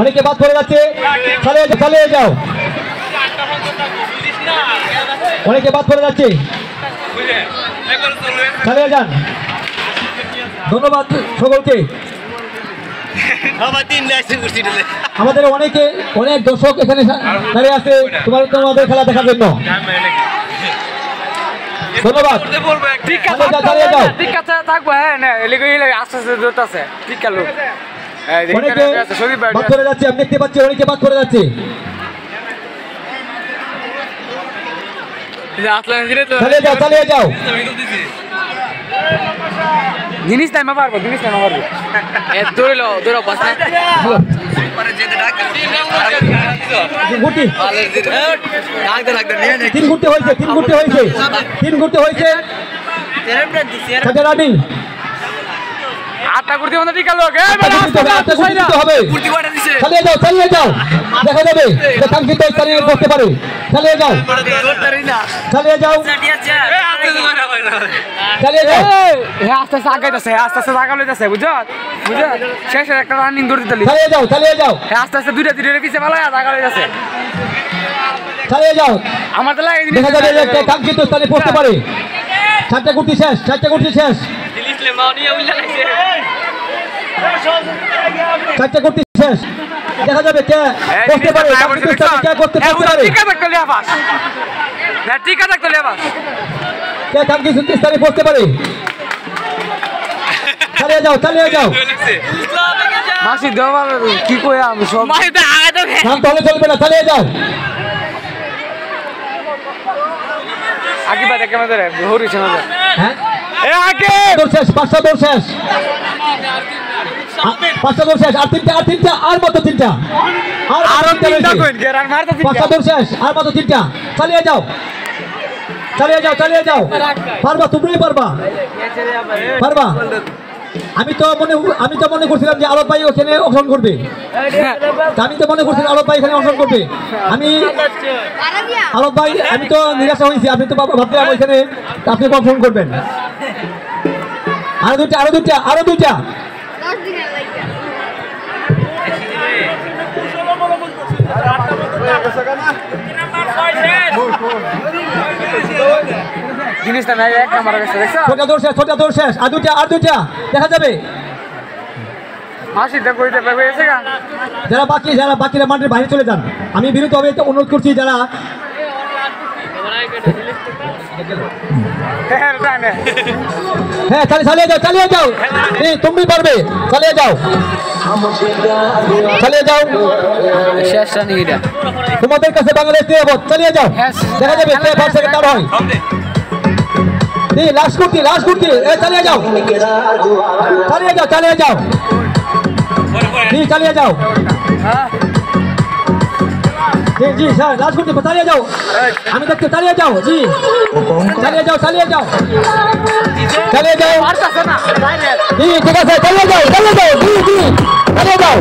অনেকে বাদ পড়ে যাচ্ছে, চালিয়ে যাও। অনেকে বাদ পড়ে যাচ্ছে, চালিয়ে যান। ধন্যবাদ সকলকে। আমাদের অনেক দর্শক এখানে দাঁড়িয়ে আছে তোমাদের খেলা দেখার জন্য। ধন্যবাদ। চালিয়ে যাও। থাকবো। হ্যাঁ আস্তে আস্তে দৌড়তেছে ঠিক লোক অনেকে বাদ পড়ে যাচ্ছে, আমি দেখতে পাচ্ছি অনেকে বাদ পড়ে যাচ্ছে। চালিয়ে যাও। জিনিস টাইমা পারবো দৌড়ো বাস তিন ঘুরতে হয়েছে। রানিং 8টা করতে মনে ঠিক লোক চালিয়ে যাও। দেখা যাবে করতে পারে। চালিয়ে যাও। আস্তে আস্তে আগাইতেছে বুঝছো শেষে একটা রানিং দৌড় দিতে চালিয়ে যাও। আস্তে আস্তে দুইটা পিছিয়ে পালায় আগাইতেছে। চালিয়ে যাও। আমার তো লাগে দেখা যাবে একটা কাঙ্ক্ষিত স্থানে পড়তে পারে। 4টা গুটি শেষ। চারটা গুটি শেষ। দেখা যাবে কে করতে পারে। কে কাঙ্ক্ষিত স্থানে পড়তে পারে। চালিয়ে যাও। মাসি দেওয়া কি কই আমি সব তাহলে চলবে না। চালিয়ে যাও। আগে বাদে কেমন ধরে হরিছে না হ্যাঁ আগে দৌড় শেষ। 5টা দৌড় শেষ। 5টা দৌড় শেষ। আর তিনটা আর মাত্র 3টা। আর 5টা দৌড় শেষ। আর মাত্র 3টা। চালিয়ে যাও। পারবা, তুমিই পারবা। আমি তো মনে করছিলাম যে আলোক ভাই ওখানে অংশগ্রহণ করবে। আমি আলোক ভাই আমি তো নিরাশা হয়েছি। আমি তো ভাবছিলাম ওইখানে আপনি অংশগ্রহণ করবেন। আরো দুইটা। জিনিসটা নাই এক নাম্বার গেছে দেখছো ছোট দৌড় শেষ। আর দুইটা দেখা যাবে। মাসি দেখো এটা পেয়ে গেছে গা। যারা বাকিরা মাঠের বাইরে চলে যান। আমি বিরুদ্ধভাবে অনুরোধ করছি যারা হ্যাঁ চালিয়ে যাও। তুমি পারবে। চালিয়ে যাও। তোমাদের কাছে বাংলাদেশ নিরাপদ। চালিয়ে যাও। দেখা যাবে কে ফার্স্ট সেকেন্ড থার্ড হয়। লাস্ট কুর্তি চালিয়ে যাও। চালিয়ে যাও। জি স্যার লাস্ট কুর্তি চালিয়ে যাও। আমি দেখতে চালিয়ে যাও। জি চালিয়ে যাও। জি ঠিক আছে। চালিয়ে যাও। জি চালিয়ে যাও।